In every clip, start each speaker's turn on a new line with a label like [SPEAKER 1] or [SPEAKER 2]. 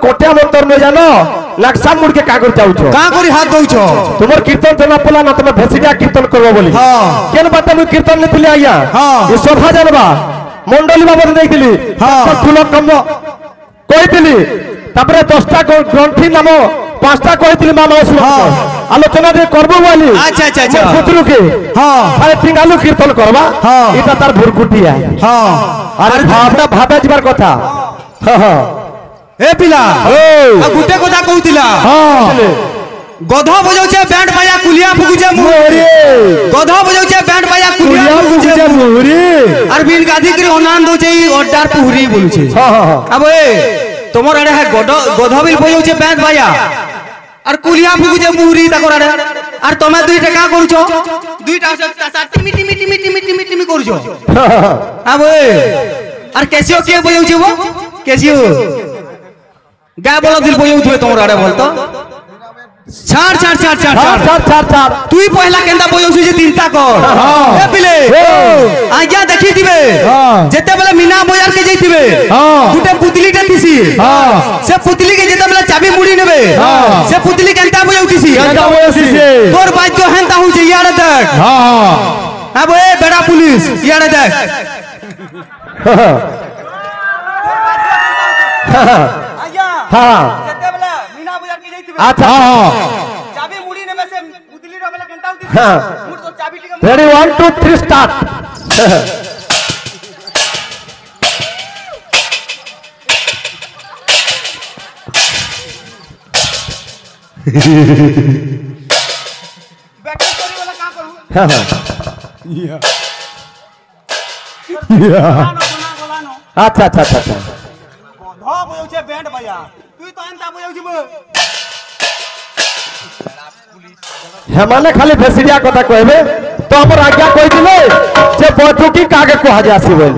[SPEAKER 1] कोटिया मंत्र न जानो लक्ष्य मुड़ के कागर जाउछो
[SPEAKER 2] का करी हाथ दउछो
[SPEAKER 1] तुमर कीर्तन जना पला ना तुम भेसिया कीर्तन करबो बोली हां केन बात मु कीर्तन ले थिले आया हां ये शोभा जानबा मंडली बाबा देखिली हां फूल कम कहितली तापरे 10टा ग्रंथि नाम 5टा कहितली मामा आलोचना रे करबो बोली
[SPEAKER 2] अच्छा अच्छा अच्छा
[SPEAKER 1] पुत्रु के हां अरे तिंगालु कीर्तन करबा हां इटा तार भुरकुटिया हां अरे भावना भाबे जिबार कथा हां हां
[SPEAKER 2] ए पिला आ गुटे कथा कहउतिला हां गधा बजाउछे बैंड बाजा कुलिया फुकुछे मोहरी गधा बजाउछे बैंड बाजा कुलिया फुकुछे मोहरी आर बिन गादी करे अनान दोछे अड्डार पुहरी बोलुछे हां हां अब ए तोमर आडे है गधा बिल बजाउछे बैंड बाजा आर कुलिया फुकुछे मोहरी ताकर आडे आर तमे दुइटा का करूछो दुइटा साटी मिटी मिटी मिटी मिटी मिटी करूछो अब ए आर कैसियो के बजाउछे वो कैसियो गाय बोला दिल बोयौ थुए तोमर आडे बोल तो छाड़ छाड़ छाड़ छाड़ छाड़ छाड़ छाड़ तुई पहला केंदा बोयौ छु जे तीनटा कर ए पिले आज्ञा देखि दिबे जेते बेले मीना बाजार के जइतिबे गुटे पुतलीटा तिसी से पुतली के जेते बेले चाबी मुड़ी नेबे से पुतली केंता बोयौ तिसी तोर बात तो हेंता हु जे याडे देख अब ए बेड़ा पुलिस याडे देख
[SPEAKER 1] हां
[SPEAKER 2] जेते बेला मीना बाजार के जइतिबे
[SPEAKER 1] अच्छा हां
[SPEAKER 2] चाबी मुड़ी ने में से पुतली रो बेला केंता होती मुड़ तो चाबी टिके
[SPEAKER 1] रेडी 1 2 3 स्टार्ट
[SPEAKER 2] बैटिंग करी वाला का करू
[SPEAKER 1] हां हां या अच्छा अच्छा अच्छा अच्छा
[SPEAKER 2] गधा बजाउछे बैंड बाजा तुई तो एंता बजाउछबे
[SPEAKER 1] हेमाने खाली भेसिया कथा कहबे तो हमर आज्ञा कहि दिले जे बैठकी कागे कहा जासिबे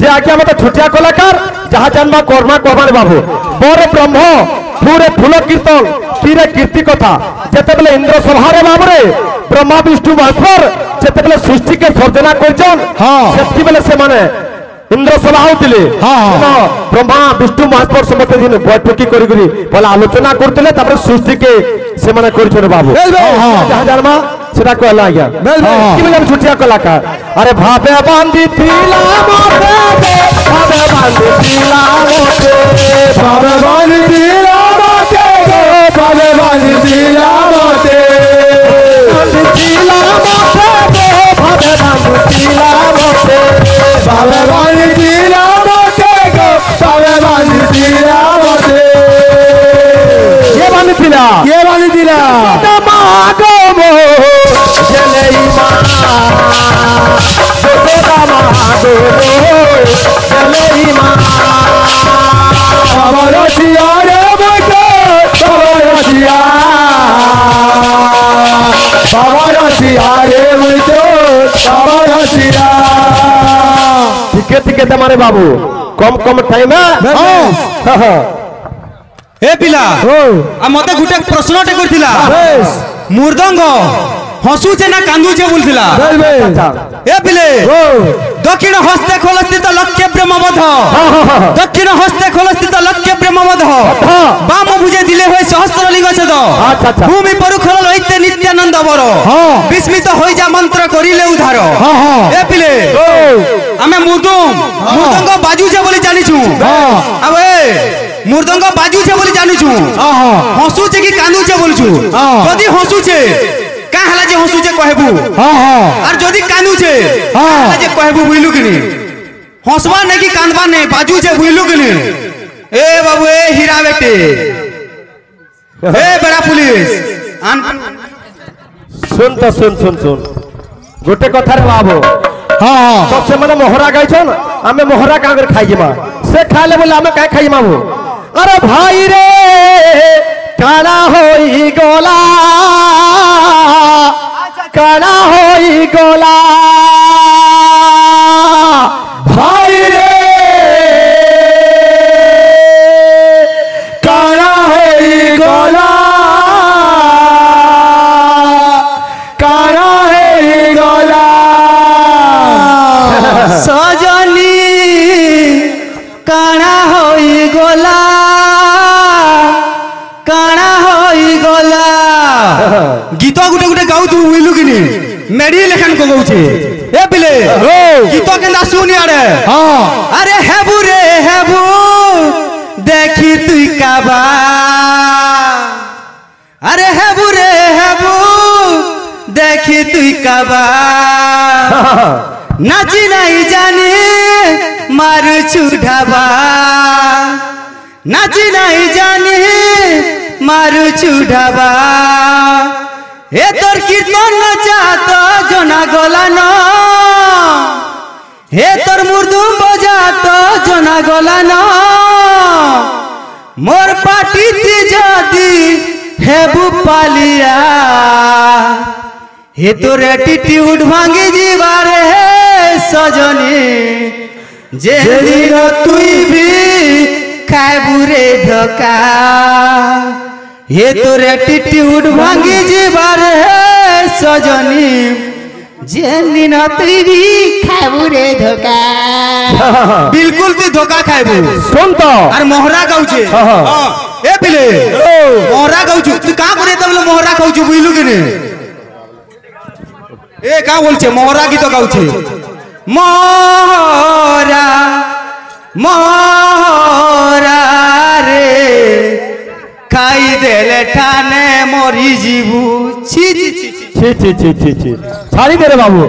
[SPEAKER 1] जे आज्ञा मत छुटिया कलाकार जहां जन्म कर्मा करबार बाबू बर ब्रह्म पूरे फूल कीर्तन कीरे कीर्ति कथा जेते बेले इंद्र सभारे बाबरे ब्रह्मा विष्णु महेश्वर जेते बेले सृष्टि के सर्जना करजन हां सेति बेले से माने इंद्र सभा होतिले हां ब्रह्मा विष्णु महेश्वर समते दिन बैठकी करी करी बोला आलोचना करतिले तापर सृष्टि के से माने करछन बाबू जहां जन्म सेटा कहला आज्ञा कि बोले छुटिया कलाकार अरे भाबे बांधी थिला मोते भाबे बांधी थिला मोते भाबे बांधी थिला मोते भाबे बांधी थिला मोते थिला मोते भाबे बांधी थिला मोते भाबे बांधी थिला मोते भाबे बांधी थिला मोते ये बांधी थिला मागो मो जलेई मां जोता मागो मो जलेई मां बाबरसिया रे बेटे बाबरसिया बाबरसिया रे बेटे बाबरसिया ठीक है तुम्हारे बाबू कम कम टाइम है हां
[SPEAKER 2] ए पिला आ मते गुटे प्रश्नटे करथिला मुर्दंग हसुचे ना कांदुचे बोलथिला ए पिले दक्षिण हस्ते खोलस्थित लक्ष्य ब्रह्मवध दक्षिण हस्ते खोलस्थित लक्ष्य ब्रह्मवध बाम भुजे दिले होय सहस्र लिंग छेद भूमि परुखल लइते नित्यानंद बर विस्मित होई जा मंत्र करिले उद्धार ए पिले आमे मुर्दंग बाजुचे बोली जानिछु अब ए मुर्दंग बाजुचे बोली जानिछु हसुचे कि कांदुचे बोलछु जदी हसुचे का हला जे हसुचे कहबू और जदी कांदुचे हला जे कहबू बुइलु किनी हसबा ने कि कांदबा ने बाजुचे बुइलु किनी ए बाबू ए हीरा बेटे ए बड़ा पुलिस
[SPEAKER 1] सुन तो सुन गोटे कथार बाबू हां तो से माने मोहरा गाइछन हमें मोहरा कागर खाइबा से खाले बोले हमें काय खाइबा वो अरे भाई रे काला होई गोला काला होई गोला भाई रे काला होई गोला काला होई गोला
[SPEAKER 2] सजनी काना होई गोला को गौचे ए पिले गीत केंदा सुन यारे
[SPEAKER 1] हां
[SPEAKER 2] अरे हेबू रे हेबू देखी तुई काबा अरे हेबू रे हेबू देखी तुई काबा नाची नहीं जानी मारू चूढ़ाबा नाची नहीं जानी मारू चूढ़ाबा ए तोर कीर्तन नचात जना गला न हे तोर मुर्दुम बजात जना गला न मोर पाटी ती जदी हेबू पालिया हे तोर एटीट्यूड भांगी जीवारे सजनी जे दिन तुई भी खाबू रे धोखा हे तोर एटीट्यूड भांगी जीवारे सजनी जे दिन तुई भी खाबू रे धोखा बिल्कुल तू धोखा खाबू
[SPEAKER 1] सुन तो
[SPEAKER 2] और मोहरा गाउछे ए पिले मोहरा गाउछु तू का करे तबले मोहरा गाउछु बुझलु कि ने ए का बोलछे मोहरा गीत गाउछे मोहरा मोहरा रे खाई देले ठाने मरी जीवू छी छी छी
[SPEAKER 1] छी छाड़ी दे रे बाबू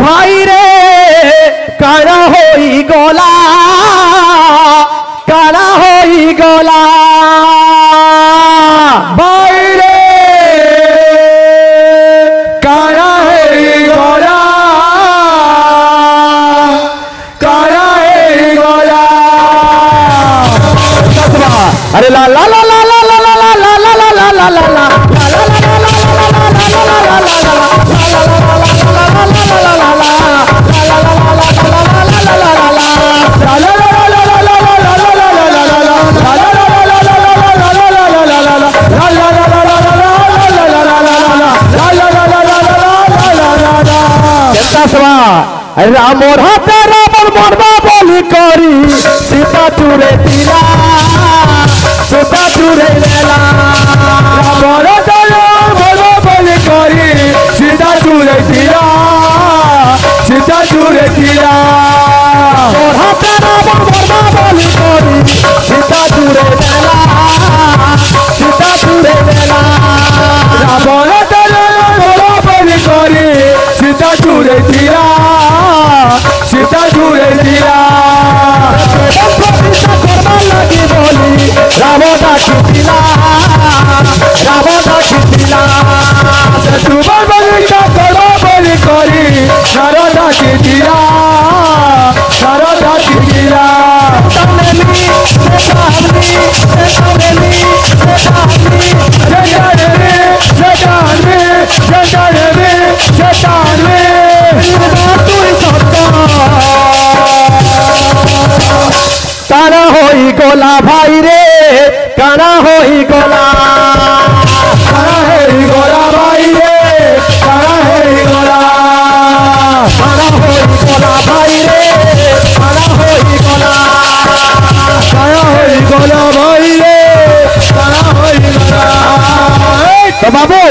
[SPEAKER 1] भाई रे काला होई गोला काला होई गोला भाई रे काला होई गोला काला होई गोला अरे ला ला ला ला ला ला ला ला ला ला ला ला ला ला अरे मोर हाथे रावण मरबा बोली करी सीता चूरे तीरा सीता चूरे लेला रावण मरबा बोली करी सीता चूरे तीरा सीता चूरे तीरा मोर हाथे रावण मरबा बोली करी सीता चूरे लेला सीता चूरे लेला रावण मरबा बोली करी सीता चूरे तीरा सीता चूरे दिया करवा लगी बोली रावणा खिचिला रावणा खिचिला सुबह बगीचा करो बोली करी शारदा खिचिला शारदा खिचिला तनेली सेठानी सेठानी सेठानी सेठानी सेठानी सेठानी सेठानी काना होई गोला भाई रे काना होई गोला काना होई गोला भाई रे काना होई गोला काना होई गोला भाई रे काना होई गोला काना होई गोला भाई रे काना होई गोला तो बाबू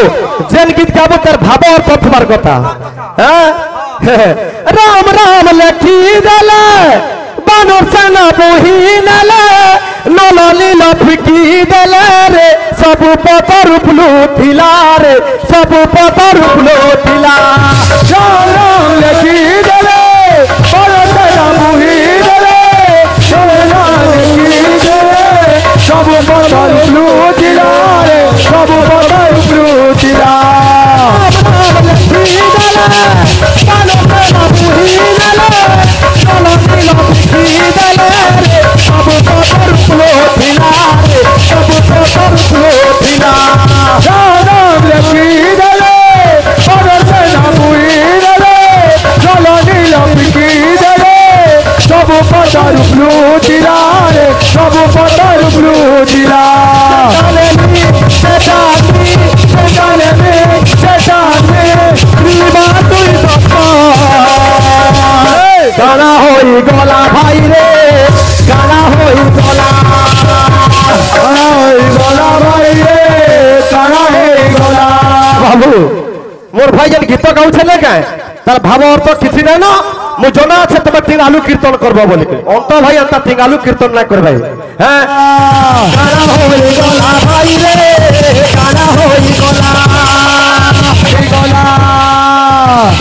[SPEAKER 1] जेन गीत गाबो तर भाबो और पथमार कथा राम राम लखी दले बानर सेना बोही नले नला लीला फिकी दले रे सब पतर उपलूथिला रे सब पतर उपलूथिला राम राम लखी दले बानर सेना बोही दले नला लखी दले सब पतर उपलूथिला रे सब पतर उपलूथिला राम लखी दले बानर सेना बोही नले नला लीला फिकी दले रे सब पतर उपलूथिला रे सब पतर उपलूथिला राम लखी दले बानर सेना बोही नले नला लीला फिकी दले सब पतर उपलूथिला रे सब पतर उपलूथिला मोर भाई जन गीत गाऊ छले का तार भाव अर्थ किछि नै ना मु जना আছে तबे तीन आलू कीर्तन करबो बोली अंत भाई अंत तीन आलू कीर्तन ना करबै हैं गाना होई गला भाई रे गाना होई गला गला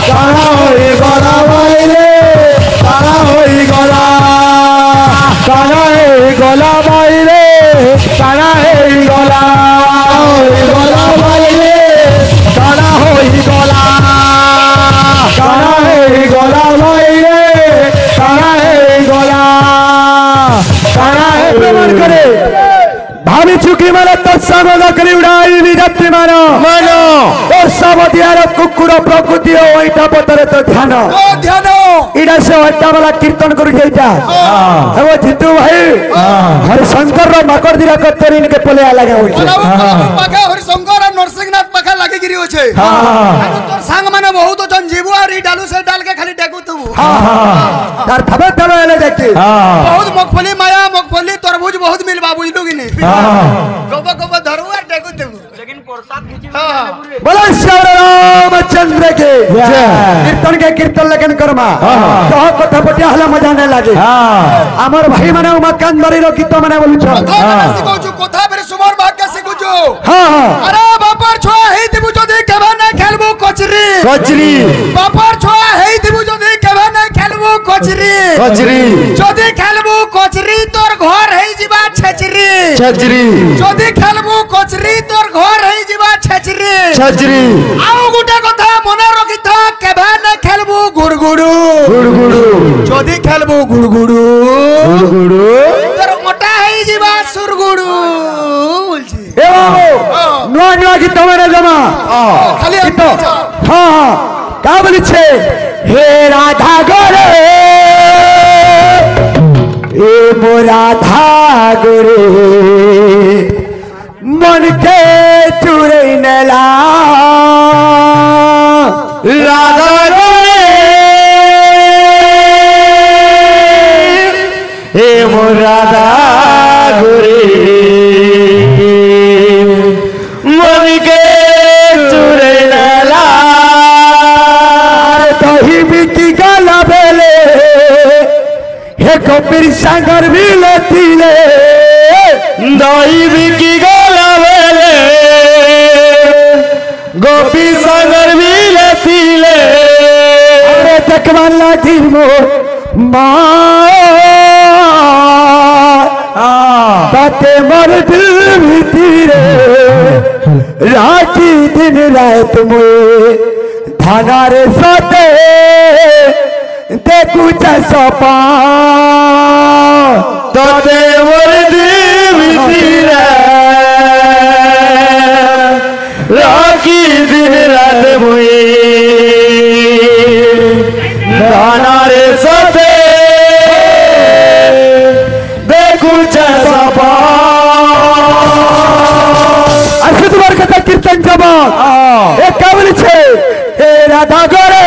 [SPEAKER 1] गाना होई गला भाई रे गाना होई गला गाना होई गला भाई रे गाना होई गला भाई रे गाना होई गला गाना होई गला भाई रे गाना होई गला गाना है प्रमाण करे भावी चुकी मारे तो सामना करी उड़ाई निजति मानो मानो और सावधियार कुकुर प्रकृति ओइटा पतरे तो ध्यान इडा से ओइटा वाला कीर्तन करू जेटा एवो जितू भाई हरि शंकर रो मकर दिरा कतरी इनके पले आ लगे होई
[SPEAKER 3] पाखा हरि शंकर और नरसिंहनाथ पाखा लागे गिरी होछे तोर संग माने बहुत जन जीवो और ई डालू से डाल के खाली डेगु तू
[SPEAKER 1] तार थबे थबे ले देखी
[SPEAKER 3] बहुत मगफली माया मगफली तरबूज बहुत मिलबा बुझलु कि नहीं गोबो गोबो धरू और डेगु तू लेकिन प्रसाद खिची
[SPEAKER 1] बोलो श्री रामचंद्र के कीर्तन के कीर्तन लगन करमा तो कथा पटिया हला मजा नै लागे हमर भाई माने मकान बारी रो गीत माने बोलु छ
[SPEAKER 3] सिखौ छु कथा बेरे सुमर भाग के सिखु छु अरे बापर छोआ हेई दिबु जदी केबा नै खेलबु कचरी
[SPEAKER 1] कचरी
[SPEAKER 3] बापर छोआ हेई दिबु जदी केबा नै खेलबु कचरी
[SPEAKER 1] कचरी
[SPEAKER 3] जदी खेलबु कचरी तोर घर हेई जिबा छचरी
[SPEAKER 1] छचरी
[SPEAKER 3] जदी खेलबु कचरी तोर घर हेई जिबा छचरी
[SPEAKER 1] छचरी
[SPEAKER 3] आउ गुटे कथा मने रखि था केबा नै खेलबु गुड़गुड़ू
[SPEAKER 1] गुड़गुड़ू
[SPEAKER 3] जदी खेलबु गुड़गुड़ू
[SPEAKER 1] गुड़गुड़ू
[SPEAKER 3] तोर मोटा हेई जिबा सुरगुड़ू बोलछि
[SPEAKER 1] ए बाबू नुआ नुआ गीत माने जमा
[SPEAKER 3] खाली
[SPEAKER 1] गीत हां का बोली छे हे राधा गोरे ए मो राधा गोरे मन के चुरे नला राधा गोरे ए मो राधा गोरे मन के चुरे नला दही बिकी गला बेले हे कबीर सागर भी लेतीले दही बिकी गला बेले गोपी सागर भी लेतीले अरे तकवान लाठी मो ताते मर दिल भीतरे राखी दिन रात मोए थानारे साथे देखू सपा ताते मर दिल भीतरे राखी दिन रात मोए थानारे साथे कीर्तन जबान एक कावली छे हे राधा गोरे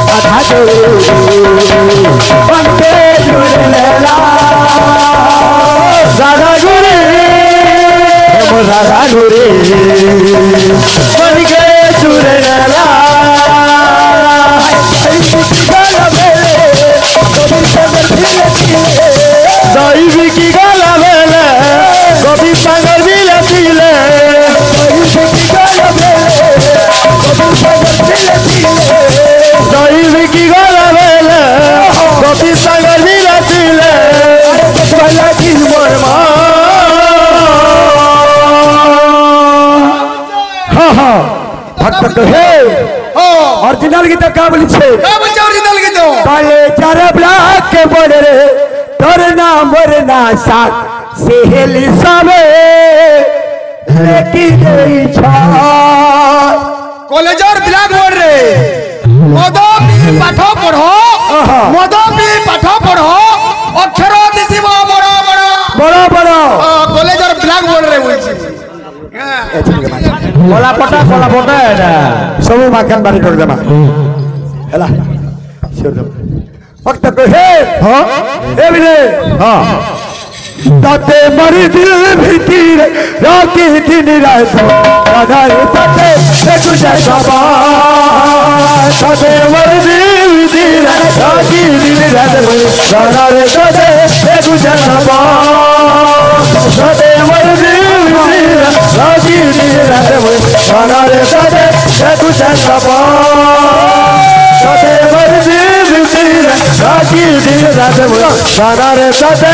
[SPEAKER 1] राधा गोरे बनके झूलेला राधा गोरे हे राधा गोरे बनके झूलेला दही की गला बेले कभी सागर भी लतीले दही की गला बेले कभी सागर भी लतीले हाँ हाँ भक्त तो है ओरिजिनल गीत का बोली छे
[SPEAKER 3] ओरिजिनल गीत
[SPEAKER 1] काले चार ब्लैक के बोले रे तरना मरना साथ सेहेली सबे लेकिन इच्छा
[SPEAKER 3] कॉलेज और ब्लैक बोर्ड रे मदो भी पाठ पढ़ो मदो भी पाठ पढ़ो अक्षर दिसिब बड़ा बड़ा
[SPEAKER 1] बड़ा बड़ा
[SPEAKER 3] कॉलेज और ब्लैक बोर्ड रे बोलछि
[SPEAKER 1] कोला पटा एटा सब माखन बारी कर देमा हला छोड़ दे वक्त को हे हां ए बिले हां তাতে মরি দিল ভিতির রাখি দিন রাত রাধার সাথে গুজে সবার তাতে মরি দিল ভিতির রাখি দিন রাত রাধার সাথে গুজে সবার তাতে মরি দিল ভিতির রাখি দিন রাত রাধার সাথে গুজে সবার তাতে মরি দিল ভিতির রাখি দিন রাত রাধার সাথে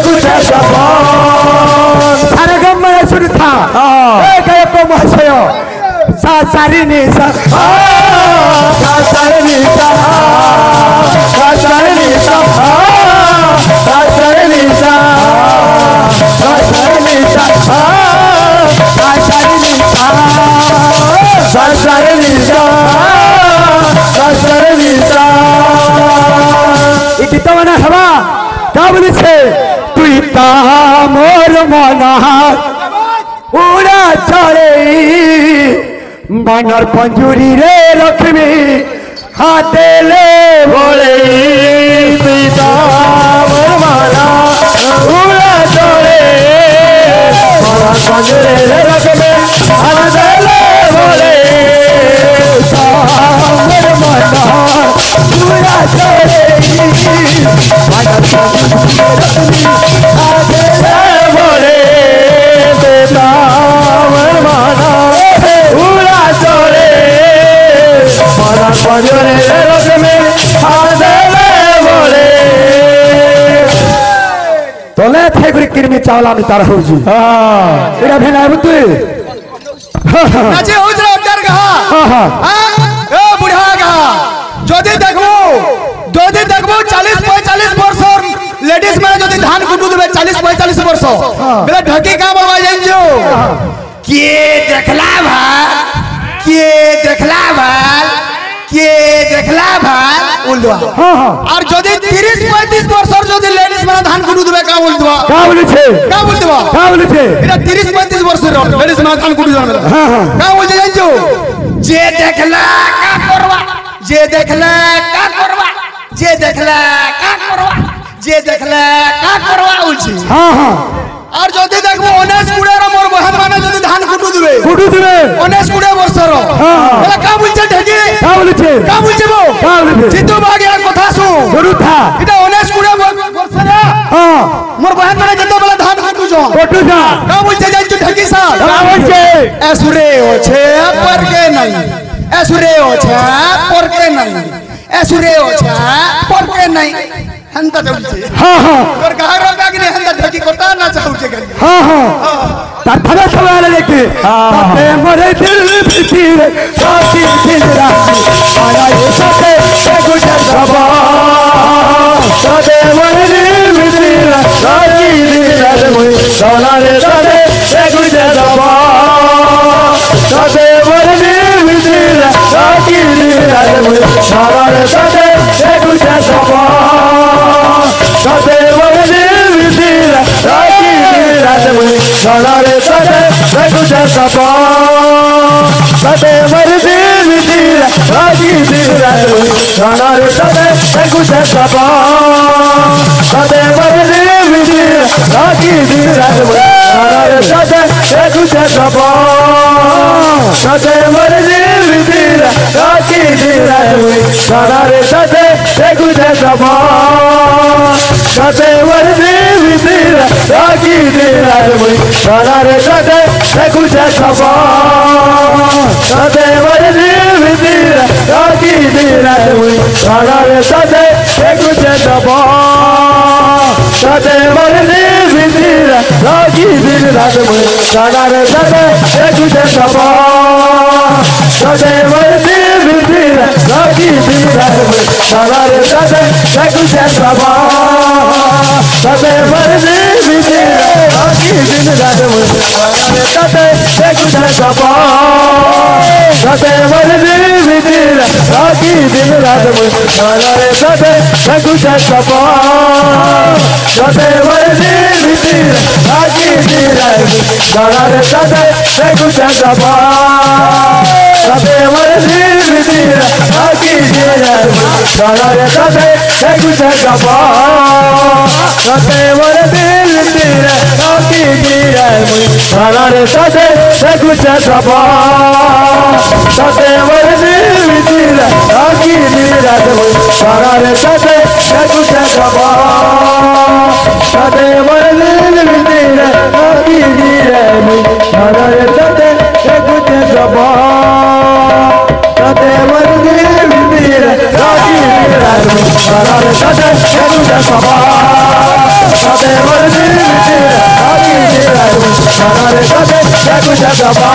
[SPEAKER 1] গুজে সবার সারে গম্মা শুরু থা গায়ক को महाशय सा सारी नि सा सारी नि सा सारी नि सा सारी नि सा सारी नि सा सारी नि सा सारी नि सा सारी नि सा এই গীত মানে হবা কা বলিছে তুই তা মোর মনা উড়া চলে বানর পঞ্জুরি রে রখবি হাতে লে বলে তুই তা মোর মনা উড়া চলে বানর পঞ্জুরি রে রখবি হাতে লে বলে মোর মনা উড়া চলে বানর পঞ্জুরি রে রখবি হাতে লে বলে উড়া চলে মারা পজরে রকমে হাদেলে বলে তোলে থেগুরি কিরমি চাওলা আমি তার হউজি এটা ভেনা তুই
[SPEAKER 3] নাচে হউছরা অর্ডার গাহা এ বুড়া গাহা যদি দেখবো 40-45 বছর লেডিস মানে যদি ধান কুটু দেবে 40-45 বর্ষ বেলা ঢকি কা বলবা জানছো কে দেখলা ভাই উলদুয়া আর যদি 30-35 বছর যদি লেডিস মানে ধান কুটু দেবে কা উলদুয়া
[SPEAKER 1] কা বলেছে
[SPEAKER 3] এটা 30-35 বছরের লেডিস মানে ধান কুটু দেবে কা বলছে জানছো যে দেখলা কা করবা বলছি আর যদি দেখবো 19-20 মোর বহন মানে যদি ধান কুটু দিবে 19-20 বছর বলে কা বলছে ঢেকি কা বলছে বো জিতু বাগে কথা শুন এটা 19-20 বছর মোর বহন মানে যেতে বলে ধান কুটু যো কা বলছে জানছো ঢেকি সা এসুরে ওছে পরকে নাই हंता चलছে और गारो बागने हंता ढकी कोता ना चाहुचे गन
[SPEAKER 1] तथरे सवाल लेके ताते मरे दिल भीतर साथी दिन रात आया ये साथे गुजर सभा ताते मरे दिल भीतर साथी दिन रात मुई सोना रे साथे गुजर सभा ताते मरे दिल भीतर साथी दिन रात मुई सोना रे साथे गुजर सभा ताते मरे दिल भीतर साथी दिन रात मुई सोना रे साथे गुजर सभा ताते मरे दिल भीतर साथी दिन रात मुई सोना रे साथे गुजर सभा ताते मरे दिल भीतर साथी दिन रात मुई सोना रे साथे गुजर सभा ताते मरे दिल भीतर साथी दिन रात मुई सोना रे साथे गुजर सभा ताते मरे दिल भीतर साथी दिन रात मुई सोना रे साथे गुजर सभा ताते मरे दिल भीतर साथी दिन रात मुई सोना रे साथे गुजर सभा ताते मरे दिल भीतर साथी दिन रात मुई सोना रे साथे गुजर सभा ताते मरे दिल भीतर साथी दिन रात मुई सोना रे साथे गुजर सभा ताते मरे दिल भीतर साथी दिन रात मुई सोना रे साथे गुजर सभा ताते मरे दिल भीतर साथी दिन रात मुई सोना रे साथे गुजर सभा ताते मरे दिल भीतर साथी दिन रात मुई सोना रे साथे गुजर सभा सदे मोर दिल भीतर आकी दिए सरारे सदे कुछ गवा सदे मोर दिल भीतर आकी दिए सरारे सदे कुछ गवा सदे मोर दिल भीतर आकी दिए सरारे सदे कुछ गवा सदे मोर दिल भीतर आकी दिए सरारे सदे कुछ गवा सदे मोर दिल भीतर आकी दिए सरारे सदे कुछ गवा सदे मोर दिल भीतर आकी दिए सरारे सदे कुछ गवा